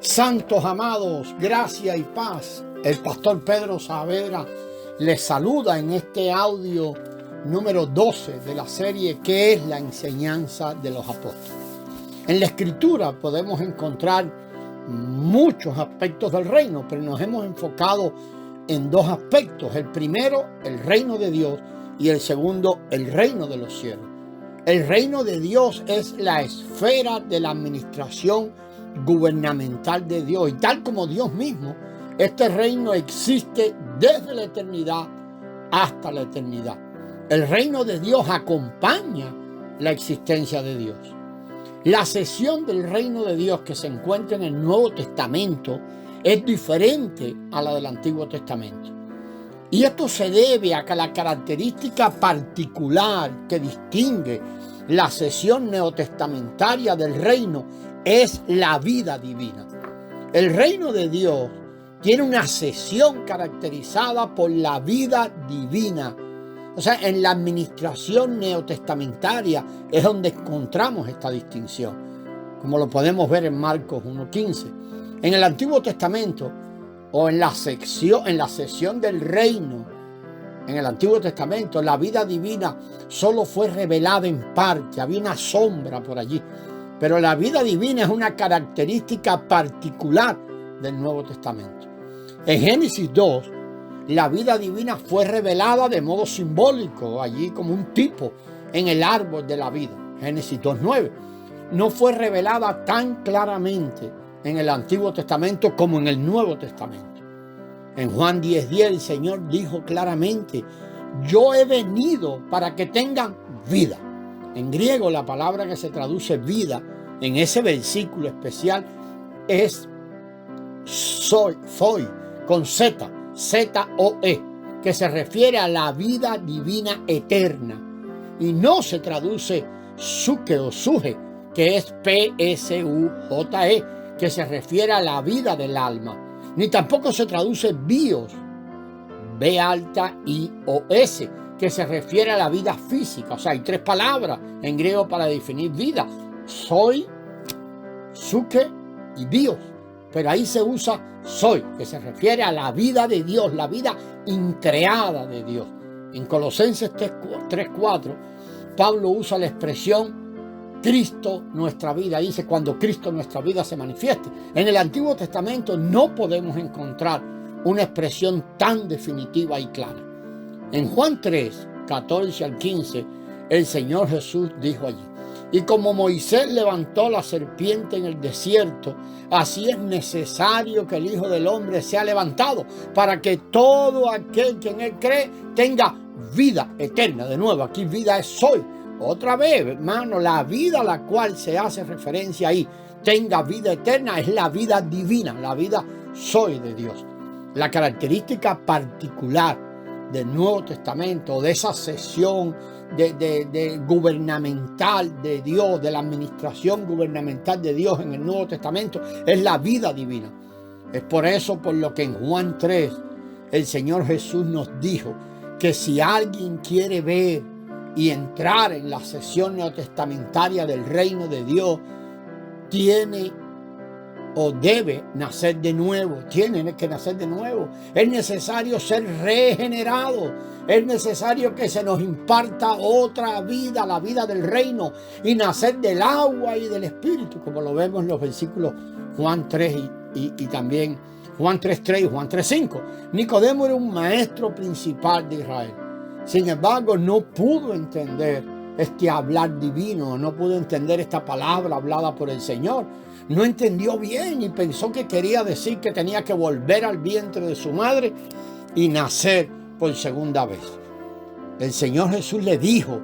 Santos amados, gracia y paz. El pastor Pedro Saavedra les saluda en este audio número 12 de la serie ¿Qué es la enseñanza de los apóstoles? En la escritura podemos encontrar muchos aspectos del reino, pero nos hemos enfocado en dos aspectos. El primero, el reino de Dios, y el segundo, el reino de los cielos. El reino de Dios es la esfera de la administración gubernamental de Dios, y tal como Dios mismo, este reino existe desde la eternidad hasta la eternidad. El reino de Dios acompaña la existencia de Dios. La sección del reino de Dios que se encuentra en el Nuevo Testamento es diferente a la del Antiguo Testamento. Y esto se debe a que la característica particular que distingue la sección neotestamentaria del reino es la vida divina. El reino de Dios tiene una sección caracterizada por la vida divina. O sea, en la administración neotestamentaria es donde encontramos esta distinción, como lo podemos ver en Marcos 1:15. En el Antiguo Testamento, o en la sección del reino, en el Antiguo Testamento, la vida divina solo fue revelada en parte, había una sombra por allí. Pero la vida divina es una característica particular del Nuevo Testamento. En Génesis 2, la vida divina fue revelada de modo simbólico, allí como un tipo en el árbol de la vida. Génesis 2:9. No fue revelada tan claramente en el Antiguo Testamento como en el Nuevo Testamento. En Juan 10:10 el Señor dijo claramente: yo he venido para que tengan vida. En griego la palabra que se traduce vida en ese versículo especial es zoe, con Z, Z-O-E, que se refiere a la vida divina eterna. Y no se traduce suke o suje, que es P-S-U-J-E, que se refiere a la vida del alma. Ni tampoco se traduce bios, B-I-O-S, que se refiere a la vida física. O sea, hay tres palabras en griego para definir vida: soy, suke y bios. Pero ahí se usa soy, que se refiere a la vida de Dios, la vida increada de Dios. En Colosenses 3:4, Pablo usa la expresión Cristo nuestra vida. Dice, cuando Cristo nuestra vida se manifieste. En el Antiguo Testamento no podemos encontrar una expresión tan definitiva y clara. En Juan 3:14 al 15, el Señor Jesús dijo allí: y como Moisés levantó la serpiente en el desierto, así es necesario que el Hijo del Hombre sea levantado, para que todo aquel que en él cree tenga vida eterna. De nuevo, aquí vida es soy. Otra vez, hermano, la vida a la cual se hace referencia ahí, tenga vida eterna, es la vida divina, la vida soy de Dios. La característica particular del Nuevo Testamento, de esa sección de gubernamental de Dios, de la administración gubernamental de Dios en el Nuevo Testamento, es la vida divina. Es por eso por lo que en Juan 3 el Señor Jesús nos dijo que si alguien quiere ver y entrar en la sección neotestamentaria del reino de Dios, tiene o debe nacer de nuevo. Tiene que nacer de nuevo. Es necesario ser regenerado. Es necesario que se nos imparta otra vida, la vida del reino, y nacer del agua y del espíritu, como lo vemos en los versículos Juan 3 y también Juan 3:3 y Juan 3:5. Nicodemo era un maestro principal de Israel. Sin embargo, no pudo entender este hablar divino, no pudo entender esta palabra hablada por el Señor. No entendió bien y pensó que quería decir que tenía que volver al vientre de su madre y nacer por segunda vez. El Señor Jesús le dijo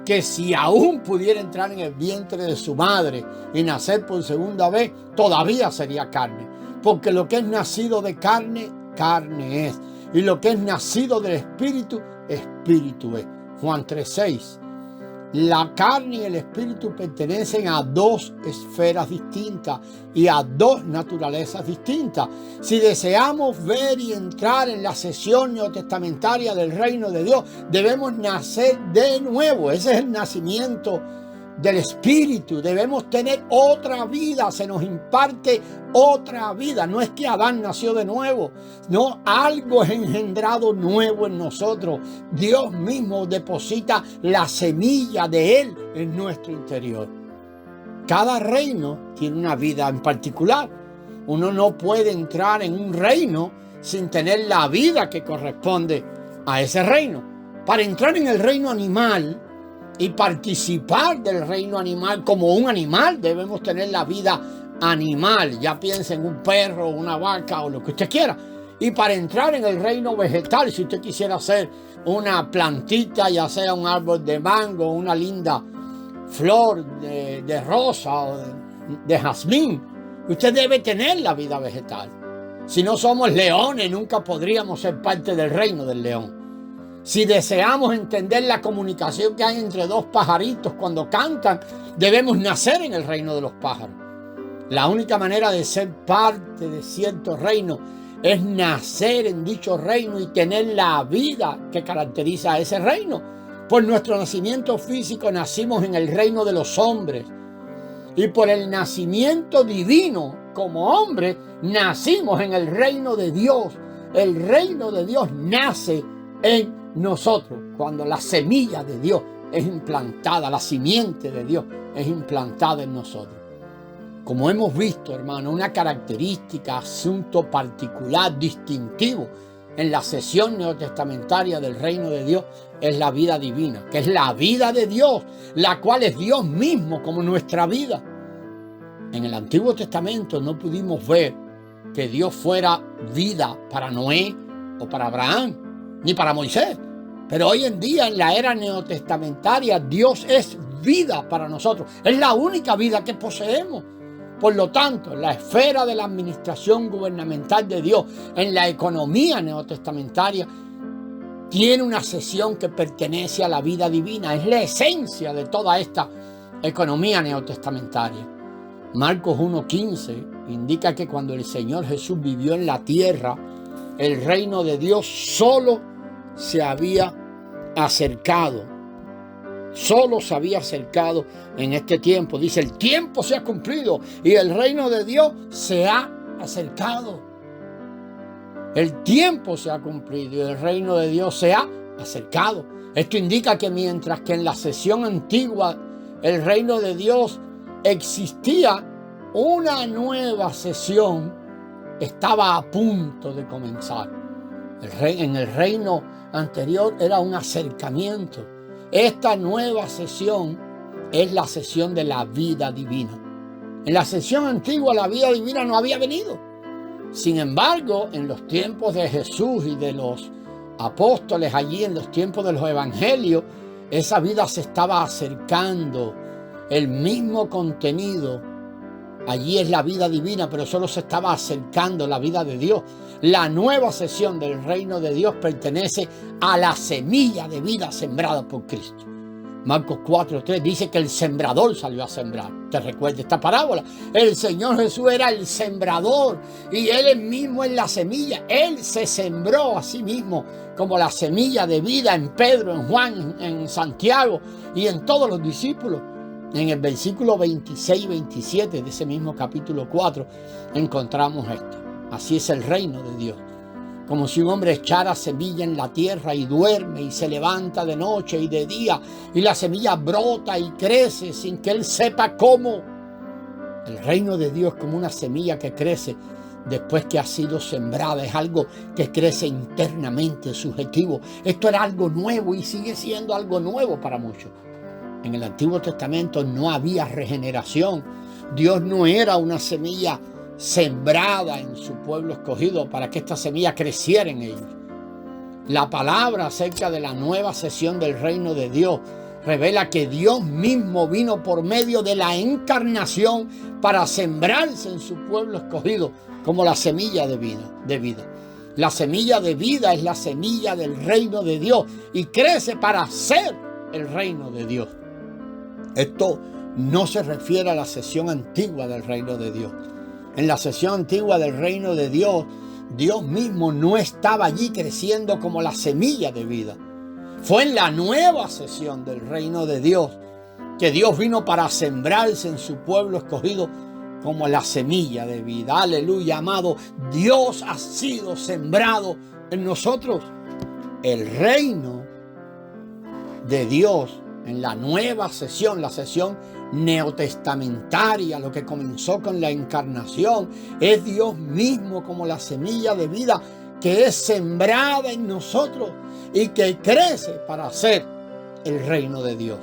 que si aún pudiera entrar en el vientre de su madre y nacer por segunda vez, todavía sería carne. Porque lo que es nacido de carne, carne es. Y lo que es nacido del espíritu, espíritu es. Juan 3:6. La carne y el espíritu pertenecen a dos esferas distintas y a dos naturalezas distintas. Si deseamos ver y entrar en la sección neotestamentaria del reino de Dios, debemos nacer de nuevo. Ese es el nacimiento del Espíritu. Debemos tener otra vida, se nos imparte otra vida. No es que Adán nació de nuevo, no, algo es engendrado nuevo en nosotros. Dios mismo deposita la semilla de Él en nuestro interior. Cada reino tiene una vida en particular. Uno no puede entrar en un reino sin tener la vida que corresponde a ese reino. Para entrar en el reino animal y participar del reino animal como un animal, debemos tener la vida animal. Ya piense en un perro, una vaca o lo que usted quiera. Y para entrar en el reino vegetal, si usted quisiera hacer una plantita, ya sea un árbol de mango, una linda flor de rosa o de jazmín, usted debe tener la vida vegetal. Si no somos leones, nunca podríamos ser parte del reino del león. Si deseamos entender la comunicación que hay entre dos pajaritos cuando cantan, debemos nacer en el reino de los pájaros. La única manera de ser parte de cierto reino es nacer en dicho reino y tener la vida que caracteriza a ese reino. Por nuestro nacimiento físico nacimos en el reino de los hombres. Y por el nacimiento divino como hombres nacimos en el reino de Dios. El reino de Dios nace en nosotros cuando la semilla de Dios es implantada, la simiente de Dios es implantada en nosotros. Como hemos visto, hermano, una característica, asunto particular, distintivo en la sesión neotestamentaria del reino de Dios es la vida divina, que es la vida de Dios, la cual es Dios mismo como nuestra vida. En el Antiguo Testamento no pudimos ver que Dios fuera vida para Noé o para Abraham, ni para Moisés. Pero hoy en día, en la era neotestamentaria, Dios es vida para nosotros. Es la única vida que poseemos. Por lo tanto, la esfera de la administración gubernamental de Dios en la economía neotestamentaria tiene una sesión que pertenece a la vida divina. Es la esencia de toda esta economía neotestamentaria. Marcos 1:15 indica que cuando el Señor Jesús vivió en la tierra, el reino de Dios solo se había acercado. Solo se había acercado en este tiempo. Dice, el tiempo se ha cumplido y el reino de Dios se ha acercado. El tiempo se ha cumplido y el reino de Dios se ha acercado. Esto indica que mientras que en la sesión antigua el reino de Dios existía, una nueva sesión estaba a punto de comenzar. En el reino anterior era un acercamiento. Esta nueva sesión es la sesión de la vida divina. En la sesión antigua la vida divina no había venido. Sin embargo, en los tiempos de Jesús y de los apóstoles, allí en los tiempos de los evangelios, esa vida se estaba acercando. El mismo contenido, allí es la vida divina, pero solo se estaba acercando la vida de Dios. La nueva sesión del reino de Dios pertenece a la semilla de vida sembrada por Cristo. Marcos 4:3 dice que el sembrador salió a sembrar. ¿Te recuerdas esta parábola? El Señor Jesús era el sembrador y Él mismo es la semilla. Él se sembró a sí mismo como la semilla de vida en Pedro, en Juan, en Santiago y en todos los discípulos. En el versículo 26 y 27 de ese mismo capítulo 4 encontramos esto. Así es el reino de Dios. Como si un hombre echara semilla en la tierra y duerme y se levanta de noche y de día y la semilla brota y crece sin que él sepa cómo. El reino de Dios es como una semilla que crece después que ha sido sembrada. Es algo que crece internamente, subjetivo. Esto era algo nuevo y sigue siendo algo nuevo para muchos. En el Antiguo Testamento no había regeneración. Dios no era una semilla sembrada en su pueblo escogido para que esta semilla creciera en ellos. La palabra acerca de la nueva sesión del reino de Dios revela que Dios mismo vino por medio de la encarnación para sembrarse en su pueblo escogido como la semilla de vida. La semilla de vida es la semilla del reino de Dios y crece para ser el reino de Dios. Esto no se refiere a la sesión antigua del reino de Dios. En la sesión antigua del reino de Dios, Dios mismo no estaba allí creciendo como la semilla de vida. Fue en la nueva sesión del reino de Dios que Dios vino para sembrarse en su pueblo escogido como la semilla de vida. Aleluya, amado. Dios ha sido sembrado en nosotros. El reino de Dios en la nueva sesión, la sesión neotestamentaria, lo que comenzó con la encarnación, es Dios mismo como la semilla de vida que es sembrada en nosotros y que crece para ser el reino de Dios.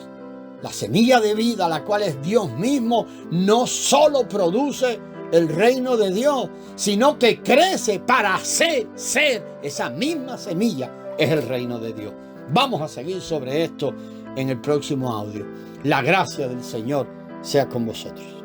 La semilla de vida, la cual es Dios mismo, no solo produce el reino de Dios, sino que crece para ser esa misma semilla, es el reino de Dios. Vamos a seguir sobre esto en el próximo audio. La gracia del Señor sea con vosotros.